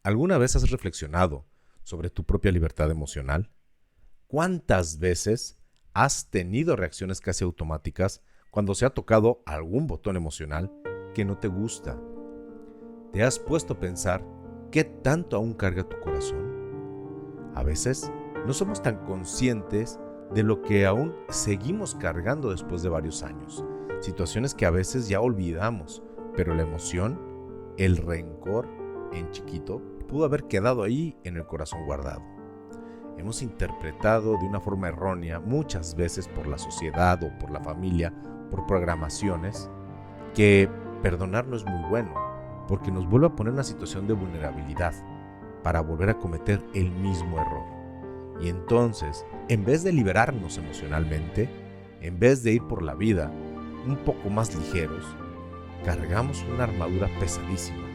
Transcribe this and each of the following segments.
¿Alguna vez has reflexionado sobre tu propia libertad emocional? ¿Cuántas veces has tenido reacciones casi automáticas cuando se ha tocado algún botón emocional que no te gusta? ¿Te has puesto a pensar qué tanto aún carga tu corazón? A veces no somos tan conscientes de lo que aún seguimos cargando después de varios años. Situaciones que a veces ya olvidamos, pero la emoción, el rencor en chiquito, pudo haber quedado ahí en el corazón guardado. Hemos interpretado de una forma errónea muchas veces por la sociedad o por la familia, por programaciones, que perdonar no es muy bueno, porque nos vuelve a poner en una situación de vulnerabilidad para volver a cometer el mismo error. Y entonces, en vez de liberarnos emocionalmente, en vez de ir por la vida un poco más ligeros, cargamos una armadura pesadísima,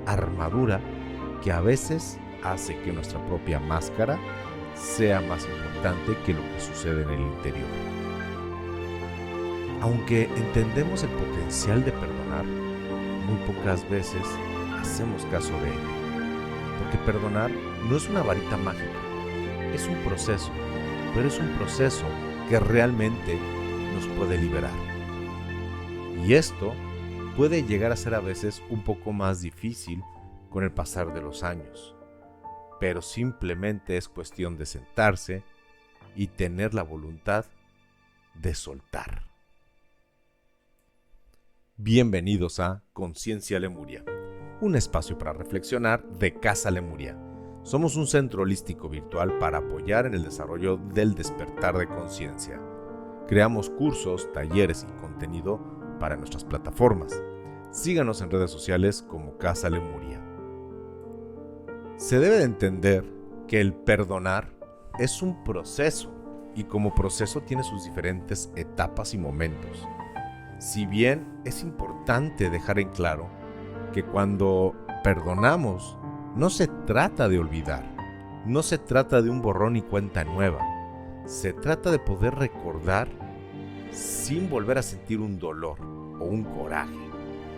armadura que a veces hace que nuestra propia máscara sea más importante que lo que sucede en el interior. Aunque entendemos el potencial de perdonar, muy pocas veces hacemos caso de ello, porque perdonar no es una varita mágica, es un proceso, pero es un proceso que realmente nos puede liberar. Y esto puede llegar a ser a veces un poco más difícil con el pasar de los años, pero simplemente es cuestión de sentarse y tener la voluntad de soltar. Bienvenidos a Conciencia Lemuria, un espacio para reflexionar de Casa Lemuria. Somos un centro holístico virtual para apoyar en el desarrollo del despertar de conciencia. Creamos cursos, talleres y contenido para nuestras plataformas. Síganos en redes sociales como Casa Lemuria. Se debe de entender que el perdonar es un proceso y como proceso tiene sus diferentes etapas y momentos. Si bien es importante dejar en claro que cuando perdonamos no se trata de olvidar, no se trata de un borrón y cuenta nueva, se trata de poder recordar sin volver a sentir un dolor o un coraje.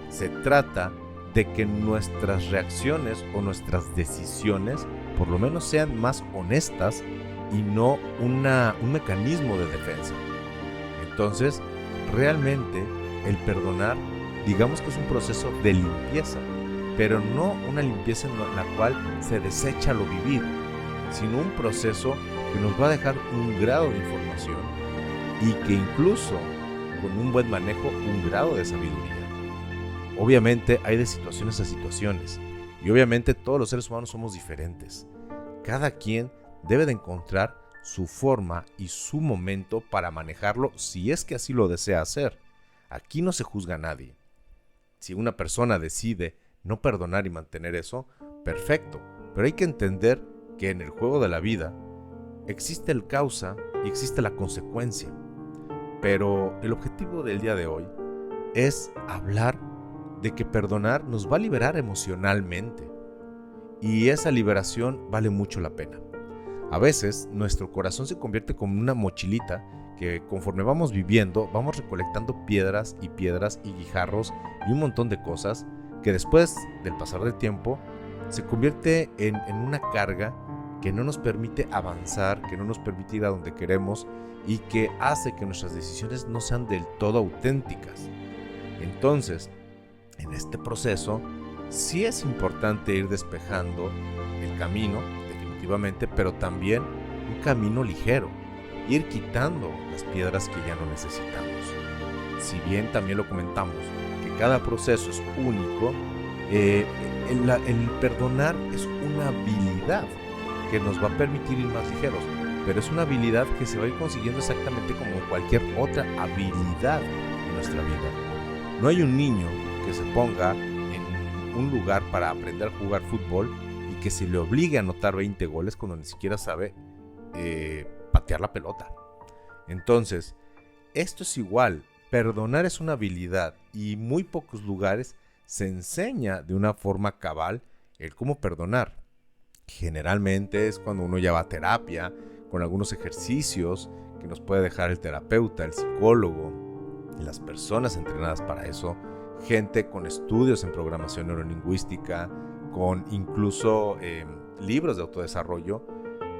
Se trata de que nuestras reacciones o nuestras decisiones por lo menos sean más honestas y no un mecanismo de defensa. Entonces, realmente el perdonar, digamos que es un proceso de limpieza, pero no una limpieza en la cual se desecha lo vivido, sino un proceso que nos va a dejar un grado de información y que incluso con un buen manejo, un grado de sabiduría. Obviamente hay de situaciones a situaciones y obviamente todos los seres humanos somos diferentes. Cada quien debe de encontrar su forma y su momento para manejarlo si es que así lo desea hacer. Aquí no se juzga a nadie. Si una persona decide no perdonar y mantener eso, perfecto, pero hay que entender que en el juego de la vida existe el causa y existe la consecuencia. Pero el objetivo del día de hoy es hablar de que perdonar nos va a liberar emocionalmente y esa liberación vale mucho la pena. A veces nuestro corazón se convierte como una mochilita que conforme vamos viviendo vamos recolectando piedras y guijarros y un montón de cosas que después del pasar del tiempo se convierte en una carga que no nos permite avanzar, que no nos permite ir a donde queremos y que hace que nuestras decisiones no sean del todo auténticas. Entonces, en este proceso, sí es importante ir despejando el camino, definitivamente, pero también un camino ligero, ir quitando las piedras que ya no necesitamos. Si bien también lo comentamos, que cada proceso es único, el perdonar es una habilidad que nos va a permitir ir más ligeros, pero es una habilidad que se va a ir consiguiendo exactamente como cualquier otra habilidad en nuestra vida. No hay un niño que se ponga en un lugar para aprender a jugar fútbol y que se le obligue a anotar 20 goles cuando ni siquiera sabe patear la pelota. Entonces, esto es igual, perdonar es una habilidad y muy pocos lugares se enseña de una forma cabal el cómo perdonar. Generalmente es cuando uno ya va a terapia, con algunos ejercicios que nos puede dejar el terapeuta, el psicólogo, las personas entrenadas para eso, gente con estudios en programación neurolingüística, con incluso libros de autodesarrollo,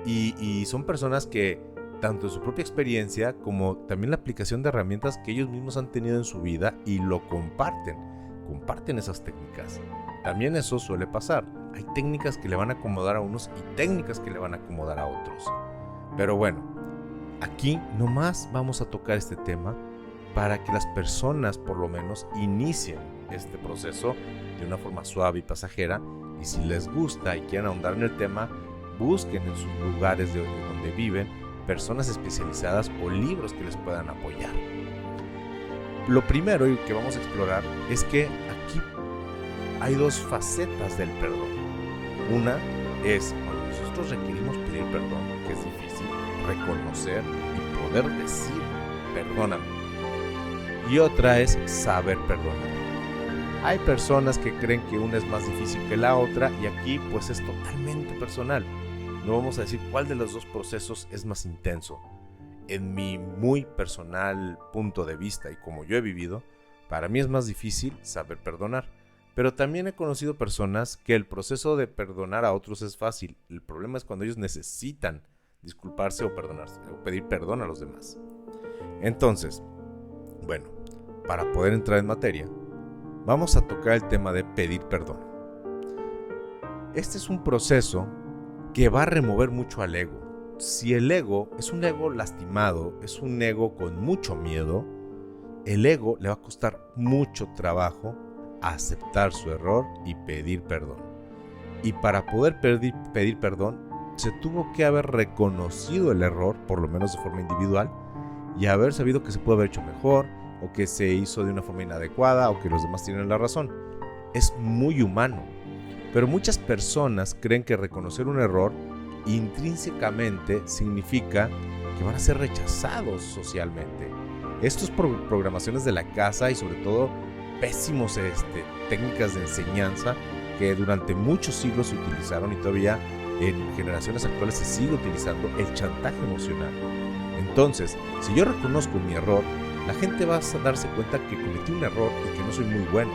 y son personas que tanto en su propia experiencia como también la aplicación de herramientas que ellos mismos han tenido en su vida y lo comparten esas técnicas. También eso suele pasar. Hay técnicas que le van a acomodar a unos y técnicas que le van a acomodar a otros. Pero bueno, aquí nomás vamos a tocar este tema para que las personas por lo menos inicien este proceso de una forma suave y pasajera, y si les gusta y quieren ahondar en el tema, busquen en sus lugares de donde viven personas especializadas o libros que les puedan apoyar. Lo primero que vamos a explorar es que aquí hay dos facetas del perdón. Una es cuando nosotros requerimos pedir perdón, que es difícil, reconocer y poder decir perdóname. Y otra es saber perdonar. Hay personas que creen que una es más difícil que la otra, y aquí pues es totalmente personal. No vamos a decir cuál de los dos procesos es más intenso. En mi muy personal punto de vista y como yo he vivido, para mí es más difícil saber perdonar. Pero también he conocido personas que el proceso de perdonar a otros es fácil. El problema es cuando ellos necesitan disculparse o perdonarse o pedir perdón a los demás. Entonces, bueno, para poder entrar en materia, vamos a tocar el tema de pedir perdón. Este es un proceso que va a remover mucho al ego. Si el ego es un ego lastimado, es un ego con mucho miedo, el ego le va a costar mucho trabajo aceptar su error y pedir perdón. Y para poder pedir perdón, se tuvo que haber reconocido el error, por lo menos de forma individual, y haber sabido que se puede haber hecho mejor, o que se hizo de una forma inadecuada, o que los demás tienen la razón. Es muy humano. Pero muchas personas creen que reconocer un error intrínsecamente significa que van a ser rechazados socialmente. Estas programaciones de la casa y sobre todo pésimos técnicas de enseñanza que durante muchos siglos se utilizaron y todavía en generaciones actuales se sigue utilizando, el chantaje emocional. Entonces, si yo reconozco mi error, la gente va a darse cuenta que cometí un error y que no soy muy bueno.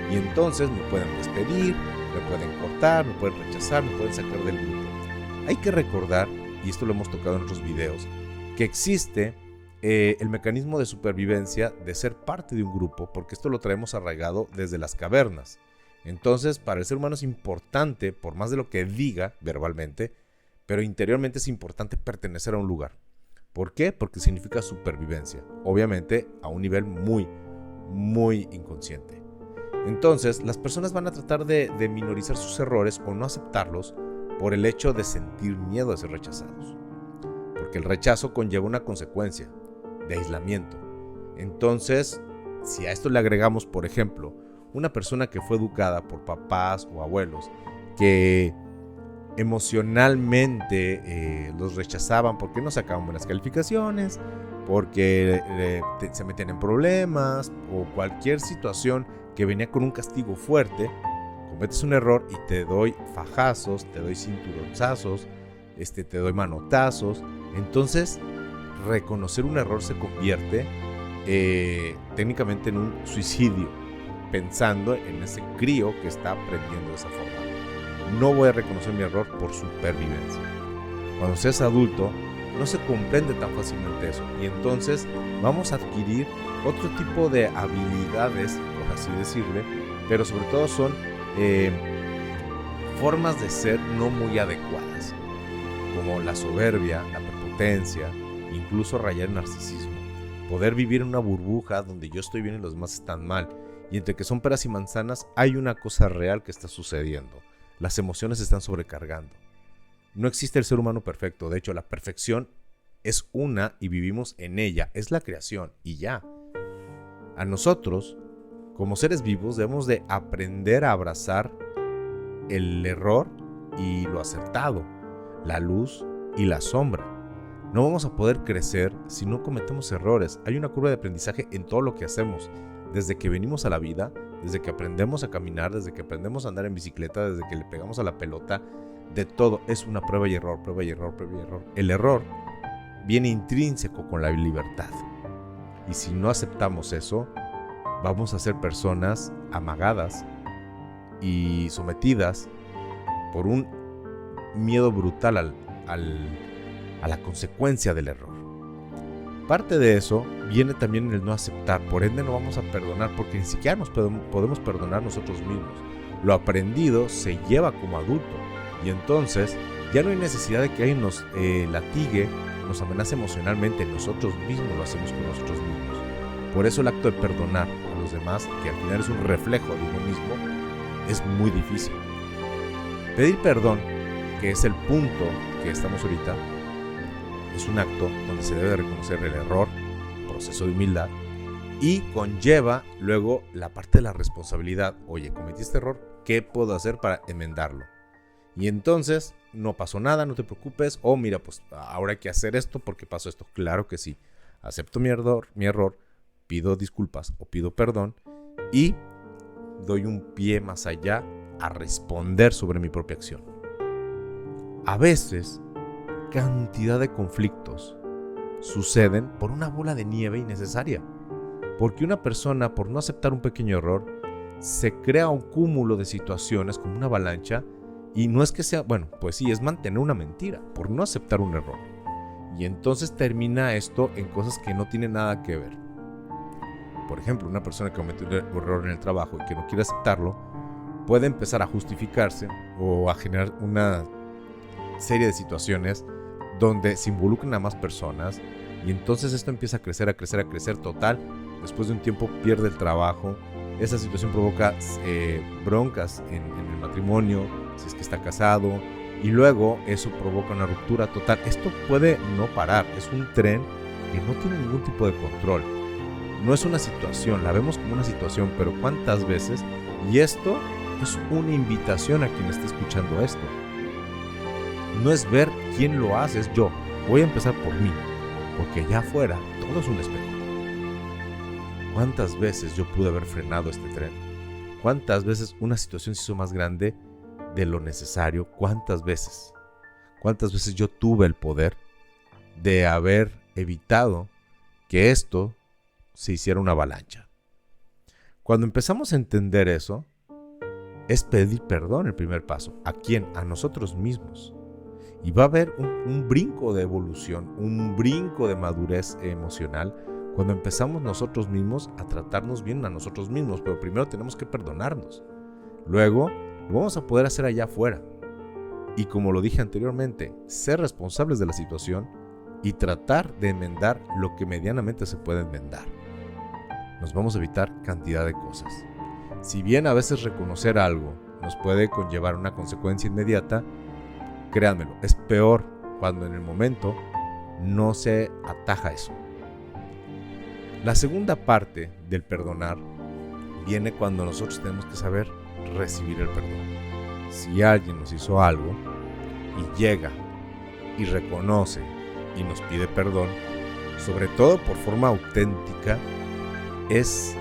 Y entonces me pueden despedir, me pueden cortar, me pueden rechazar, me pueden sacar del grupo. Hay que recordar, y esto lo hemos tocado en otros videos, que existe el mecanismo de supervivencia de ser parte de un grupo, porque esto lo traemos arraigado desde las cavernas. Entonces, para el ser humano es importante, por más de lo que diga verbalmente, pero interiormente es importante pertenecer a un lugar. ¿Por qué? Porque significa supervivencia, obviamente a un nivel muy, muy inconsciente. Entonces, las personas van a tratar de minorizar sus errores o no aceptarlos por el hecho de sentir miedo a ser rechazados. Porque el rechazo conlleva una consecuencia de aislamiento. Entonces, si a esto le agregamos, por ejemplo, una persona que fue educada por papás o abuelos que emocionalmente los rechazaban porque no sacaban buenas calificaciones, porque se metían en problemas o cualquier situación que venía con un castigo fuerte, cometes un error y te doy fajazos, te doy cinturonzazos, te doy manotazos. Entonces, reconocer un error se convierte técnicamente en un suicidio, pensando en ese crío que está aprendiendo de esa forma. No voy a reconocer mi error por supervivencia. Cuando seas adulto, no se comprende tan fácilmente eso, y entonces vamos a adquirir otro tipo de habilidades, por así decirle, pero sobre todo son formas de ser no muy adecuadas, como la soberbia, la prepotencia, incluso rayar el narcisismo, poder vivir en una burbuja donde yo estoy bien y los demás están mal, y entre que son peras y manzanas hay una cosa real que está sucediendo: las emociones se están sobrecargando. No existe el ser humano perfecto, de hecho la perfección es una y vivimos en ella, es la creación y ya. A nosotros, como seres vivos, debemos de aprender a abrazar el error y lo acertado, la luz y la sombra. No vamos a poder crecer si no cometemos errores. Hay una curva de aprendizaje en todo lo que hacemos, desde que venimos a la vida, desde que aprendemos a caminar, desde que aprendemos a andar en bicicleta, desde que le pegamos a la pelota. De todo es una prueba y error, prueba y error, prueba y error. El error viene intrínseco con la libertad. Y si no aceptamos eso, vamos a ser personas amagadas, y sometidas por un miedo brutal a la consecuencia del error. Parte de eso viene también el no aceptar, por ende no vamos a perdonar porque ni siquiera nos podemos perdonar nosotros mismos. Lo aprendido se lleva como adulto y entonces ya no hay necesidad de que alguien nos latigue, nos amenace emocionalmente, nosotros mismos lo hacemos con nosotros mismos. Por eso el acto de perdonar a los demás, que al final es un reflejo de uno mismo, es muy difícil. Pedir perdón, que es el punto que estamos ahorita, es un acto donde se debe de reconocer el error, proceso de humildad, y conlleva luego la parte de la responsabilidad. Oye, cometí este error, ¿qué puedo hacer para enmendarlo? Y entonces, no pasó nada, no te preocupes, o mira, pues ahora hay que hacer esto porque pasó esto. Claro que sí, acepto mi error, pido disculpas o pido perdón y doy un pie más allá a responder sobre mi propia acción. A veces, cantidad de conflictos suceden por una bola de nieve innecesaria, porque una persona, por no aceptar un pequeño error, se crea un cúmulo de situaciones como una avalancha, y no es que sea, bueno, pues sí, es mantener una mentira por no aceptar un error, y entonces termina esto en cosas que no tienen nada que ver. Por ejemplo, una persona que comete un error en el trabajo y que no quiere aceptarlo, puede empezar a justificarse o a generar una serie de situaciones donde se involucran a más personas y entonces esto empieza a crecer, total. Después de un tiempo pierde el trabajo. Esa situación provoca broncas en el matrimonio, si es que está casado, y luego eso provoca una ruptura total. Esto puede no parar, es un tren que no tiene ningún tipo de control. No es una situación, la vemos como una situación, pero ¿cuántas veces? Y esto es una invitación a quien esté escuchando esto. No es ver quién lo hace, es yo. Voy a empezar por mí, porque allá afuera todo es un espejo. ¿Cuántas veces yo pude haber frenado este tren? ¿Cuántas veces una situación se hizo más grande de lo necesario? ¿Cuántas veces? ¿Cuántas veces yo tuve el poder de haber evitado que esto se hiciera una avalancha? Cuando empezamos a entender eso, es pedir perdón el primer paso. ¿A quién? A nosotros mismos. Y va a haber un brinco de evolución, un brinco de madurez emocional cuando empezamos nosotros mismos a tratarnos bien a nosotros mismos. Pero primero tenemos que perdonarnos. Luego lo vamos a poder hacer allá afuera. Y como lo dije anteriormente, ser responsables de la situación y tratar de enmendar lo que medianamente se puede enmendar. Nos vamos a evitar cantidad de cosas. Si bien a veces reconocer algo nos puede conllevar una consecuencia inmediata, créanmelo, es peor cuando en el momento no se ataja eso. La segunda parte del perdonar viene cuando nosotros tenemos que saber recibir el perdón. Si alguien nos hizo algo y llega y reconoce y nos pide perdón, sobre todo por forma auténtica, es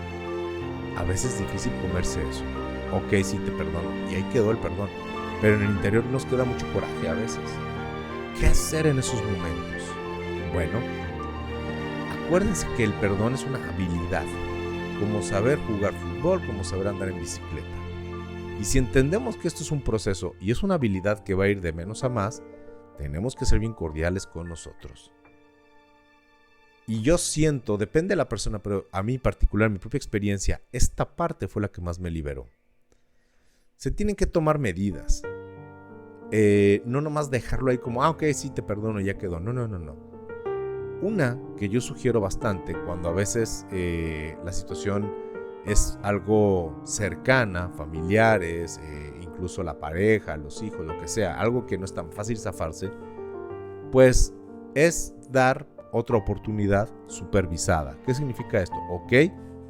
a veces difícil comerse eso. Ok, sí te perdono, y ahí quedó el perdón. Pero en el interior nos queda mucho coraje a veces. ¿Qué hacer en esos momentos? Bueno, acuérdense que el perdón es una habilidad, como saber jugar fútbol, como saber andar en bicicleta. Y si entendemos que esto es un proceso y es una habilidad que va a ir de menos a más, tenemos que ser bien cordiales con nosotros. Y yo siento, depende de la persona, pero a mí en particular, mi propia experiencia, esta parte fue la que más me liberó. Se tienen que tomar medidas. No nomás dejarlo ahí como, ok, sí te perdono, ya quedó. No. Una que yo sugiero bastante cuando a veces la situación es algo cercana, familiares, incluso la pareja, los hijos, lo que sea, algo que no es tan fácil zafarse, pues es dar otra oportunidad supervisada. ¿Qué significa esto? Ok,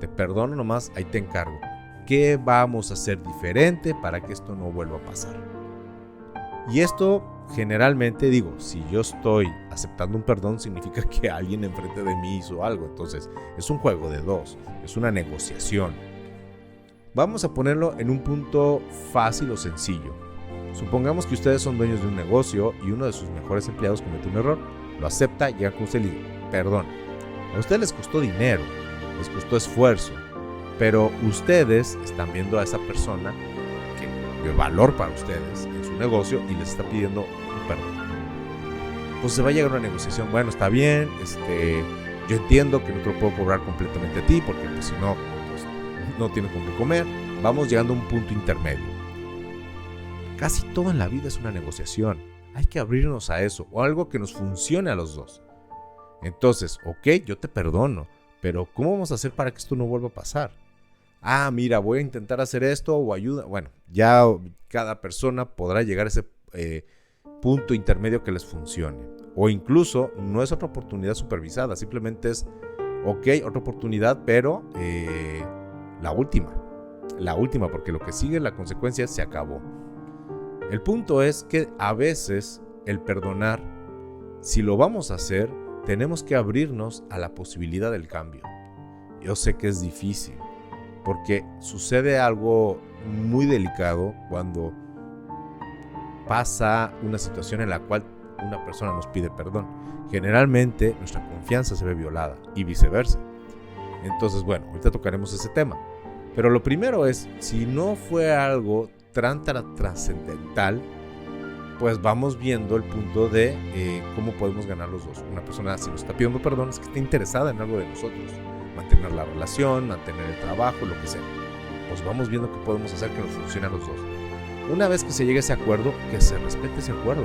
te perdono nomás, ahí te encargo. ¿Qué vamos a hacer diferente para que esto no vuelva a pasar? Y esto generalmente digo, si yo estoy aceptando un perdón, significa que alguien enfrente de mí hizo algo. Entonces es un juego de dos, es una negociación. Vamos a ponerlo en un punto fácil o sencillo. Supongamos que ustedes son dueños de un negocio y uno de sus mejores empleados comete un error, lo acepta, llega con usted y le dice, perdón. A ustedes les costó dinero, les costó esfuerzo, pero ustedes están viendo a esa persona que de valor para ustedes en su negocio y les está pidiendo un perdón. Pues se va a llegar a una negociación. Bueno, está bien, yo entiendo que no te lo puedo cobrar completamente a ti porque pues, si no, pues, no tienes con qué comer. Vamos llegando a un punto intermedio. Casi todo en la vida es una negociación. Hay que abrirnos a eso o algo que nos funcione a los dos. Entonces, ok, yo te perdono, pero ¿cómo vamos a hacer para que esto no vuelva a pasar? Mira, voy a intentar hacer esto o ayuda. Bueno, ya cada persona podrá llegar a ese punto intermedio que les funcione. O incluso no es otra oportunidad supervisada, simplemente es, ok, otra oportunidad, pero la última, porque lo que sigue, la consecuencia se acabó. El punto es que a veces el perdonar, si lo vamos a hacer, tenemos que abrirnos a la posibilidad del cambio. Yo sé que es difícil, porque sucede algo muy delicado cuando pasa una situación en la cual una persona nos pide perdón. Generalmente nuestra confianza se ve violada y viceversa. Entonces, bueno, ahorita tocaremos ese tema. Pero lo primero es, si no fue algo tan trascendental, pues vamos viendo el punto de cómo podemos ganar los dos. Una persona, si nos está pidiendo perdón, es que está interesada en algo de nosotros. Mantener la relación, mantener el trabajo, lo que sea. Pues vamos viendo qué podemos hacer que nos funcione a los dos. Una vez que se llegue a ese acuerdo, que se respete ese acuerdo.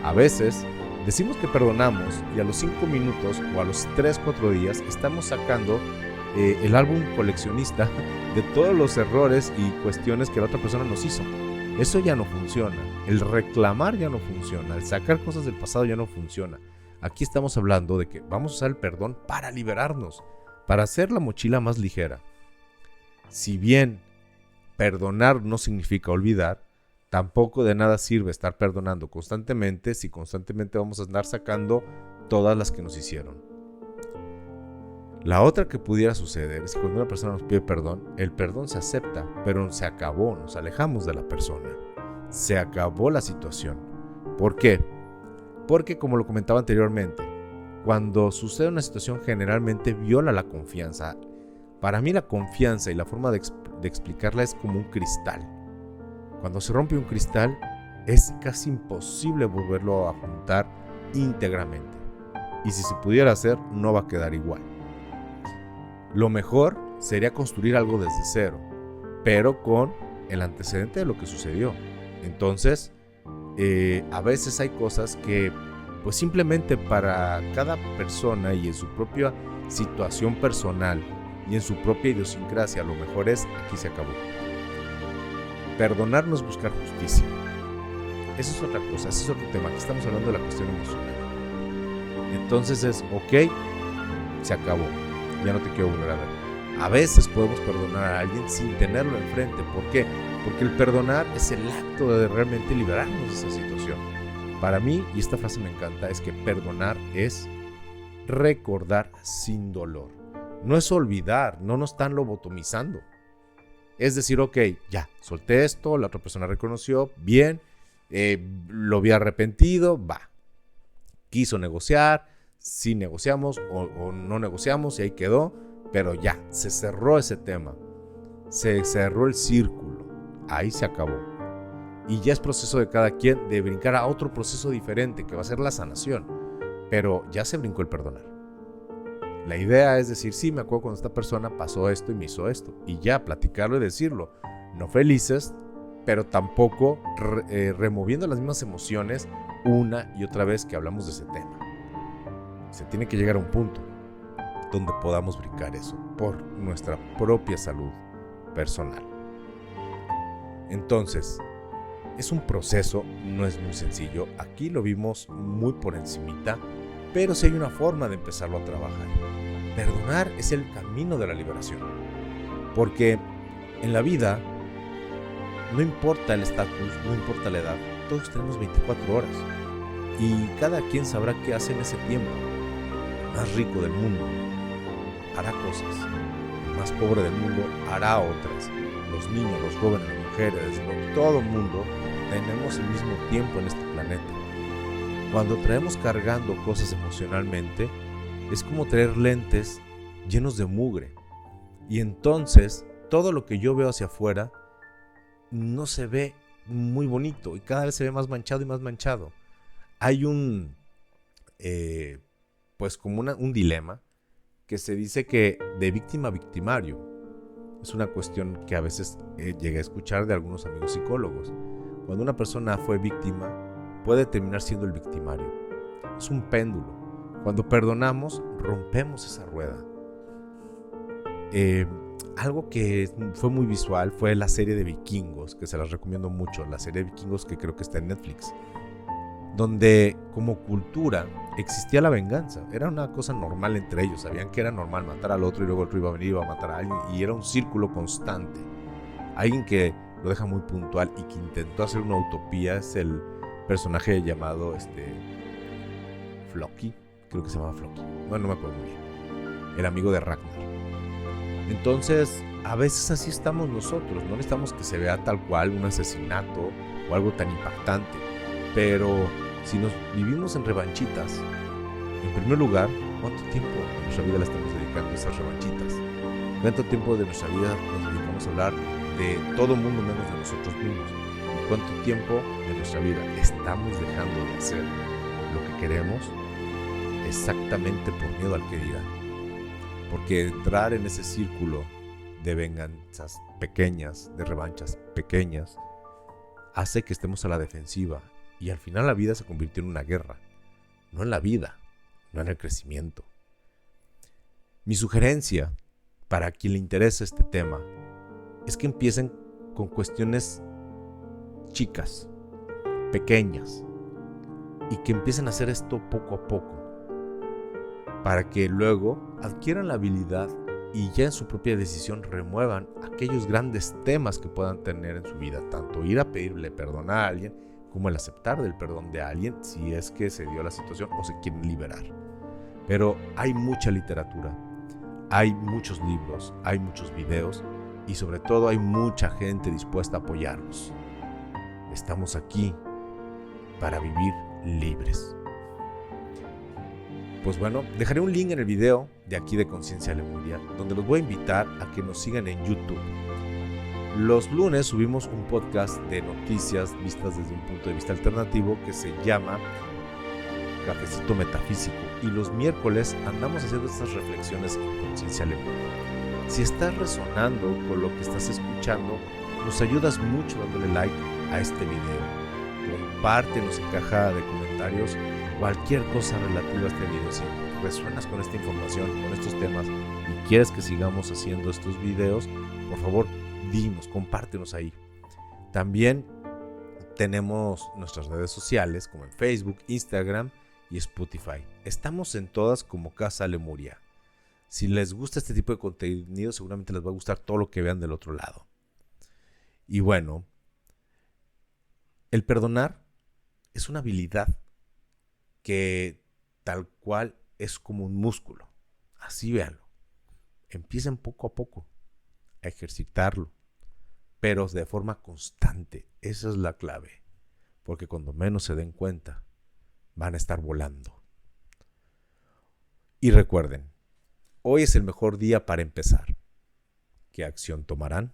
A veces decimos que perdonamos y a los 5 minutos o a los 3-4 días estamos sacando el álbum coleccionista de todos los errores y cuestiones que la otra persona nos hizo. Eso ya no funciona. El reclamar ya no funciona. El sacar cosas del pasado ya no funciona. Aquí estamos hablando de que vamos a usar el perdón para liberarnos, para hacer la mochila más ligera. Si bien perdonar no significa olvidar, tampoco de nada sirve estar perdonando constantemente si constantemente vamos a andar sacando todas las que nos hicieron. La otra que pudiera suceder es que cuando una persona nos pide perdón, el perdón se acepta, pero se acabó, nos alejamos de la persona. Se acabó la situación. ¿Por qué? Porque, como lo comentaba anteriormente, cuando sucede una situación generalmente viola la confianza. Para mí la confianza y la forma de explicarla es como un cristal. Cuando se rompe un cristal es casi imposible volverlo a juntar íntegramente. Y si se pudiera hacer, no va a quedar igual. Lo mejor sería construir algo desde cero, pero con el antecedente de lo que sucedió. Entonces, a veces hay cosas que pues simplemente para cada persona y en su propia situación personal y en su propia idiosincrasia, lo mejor es aquí se acabó. Perdonar no es buscar justicia. Eso es otra cosa, ese es otro tema. Aquí estamos hablando de la cuestión emocional. Entonces es, ok, se acabó, ya no te quiero volver a ver. A veces podemos perdonar a alguien sin tenerlo enfrente. ¿Por qué? Porque el perdonar es el acto de realmente liberarnos de esa situación. Para mí, y esta frase me encanta, es que perdonar es recordar sin dolor. No es olvidar, no nos están lobotomizando. Es decir, ok, ya, solté esto, la otra persona reconoció, bien, lo había arrepentido, va. Quiso negociar, sí negociamos o no negociamos y ahí quedó, pero ya, se cerró ese tema. Se cerró el círculo, ahí se acabó. Y ya es proceso de cada quien de brincar a otro proceso diferente, que va a ser la sanación. Pero ya se brincó el perdonar. La idea es decir, sí, me acuerdo cuando esta persona pasó esto y me hizo esto. Y ya, platicarlo y decirlo. No felices, pero tampoco removiendo las mismas emociones una y otra vez que hablamos de ese tema. Se tiene que llegar a un punto donde podamos brincar eso por nuestra propia salud personal. Entonces, es un proceso, no es muy sencillo. Aquí lo vimos muy por encimita, pero sí hay una forma de empezarlo a trabajar. Perdonar es el camino de la liberación. Porque en la vida, no importa el estatus, no importa la edad, todos tenemos 24 horas. Y cada quien sabrá qué hace en ese tiempo. El más rico del mundo hará cosas. El más pobre del mundo hará otras. Los niños, los jóvenes, las mujeres, todo el mundo tenemos el mismo tiempo en este planeta. Cuando traemos cargando cosas emocionalmente, es como traer lentes llenos de mugre. Y entonces, todo lo que yo veo hacia afuera no se ve muy bonito y cada vez se ve más manchado y más manchado. Hay pues como un dilema que se dice que de víctima a victimario. Es una cuestión que a veces llegué a escuchar de algunos amigos psicólogos. Cuando una persona fue víctima, puede terminar siendo el victimario. Es un péndulo. Cuando perdonamos, rompemos esa rueda. Algo que fue muy visual fue la serie de Vikingos, que se las recomiendo mucho, la serie de Vikingos que creo que está en Netflix, donde como cultura existía la venganza. Era una cosa normal entre ellos, sabían que era normal matar al otro y luego el otro iba a venir y iba a matar a alguien, y era un círculo constante. Alguien que lo deja muy puntual y que intentó hacer una utopía es el personaje llamado Floki, creo que se llama Floki, bueno, no me acuerdo muy bien, el amigo de Ragnar. Entonces, a veces así estamos nosotros, no necesitamos que se vea tal cual un asesinato o algo tan impactante, pero si nos vivimos en revanchitas, en primer lugar, ¿cuánto tiempo de nuestra vida le estamos dedicando a esas revanchitas? ¿Cuánto tiempo de nuestra vida nos dedicamos a hablar de todo el mundo menos de nosotros mismos? ¿Y cuánto tiempo de nuestra vida estamos dejando de hacer lo que queremos exactamente por miedo al que dirán? Porque entrar en ese círculo de venganzas pequeñas, de revanchas pequeñas, hace que estemos a la defensiva y al final la vida se convirtió en una guerra, no en la vida, no en el crecimiento. Mi sugerencia para quien le interese este tema es que empiecen con cuestiones chicas, pequeñas, y que empiecen a hacer esto poco a poco, para que luego adquieran la habilidad y ya en su propia decisión remuevan aquellos grandes temas que puedan tener en su vida, tanto ir a pedirle perdón a alguien como el aceptar del perdón de alguien si es que se dio la situación o se quieren liberar. Pero hay mucha literatura, hay muchos libros, hay muchos videos y sobre todo hay mucha gente dispuesta a apoyarnos. Estamos aquí para vivir libres. Pues bueno, dejaré un link en el video de aquí de Conciencia Lemuria, donde los voy a invitar a que nos sigan en YouTube. Los lunes subimos un podcast de noticias vistas desde un punto de vista alternativo que se llama Cafecito Metafísico, y los miércoles andamos haciendo estas reflexiones en Conciencia Lemuria. Si estás resonando con lo que estás escuchando, nos ayudas mucho dándole like a este video. Compártenos en caja de comentarios cualquier cosa relativa a este video. Si resuenas con esta información, con estos temas y quieres que sigamos haciendo estos videos, por favor, dinos, compártenos ahí. También tenemos nuestras redes sociales como en Facebook, Instagram y Spotify. Estamos en todas como Casa Lemuria. Si les gusta este tipo de contenido, seguramente les va a gustar todo lo que vean del otro lado. Y bueno, el perdonar es una habilidad que tal cual es como un músculo. Así véanlo. Empiecen poco a poco a ejercitarlo, pero de forma constante. Esa es la clave. Porque cuando menos se den cuenta, van a estar volando. Y recuerden, hoy es el mejor día para empezar. ¿Qué acción tomarán?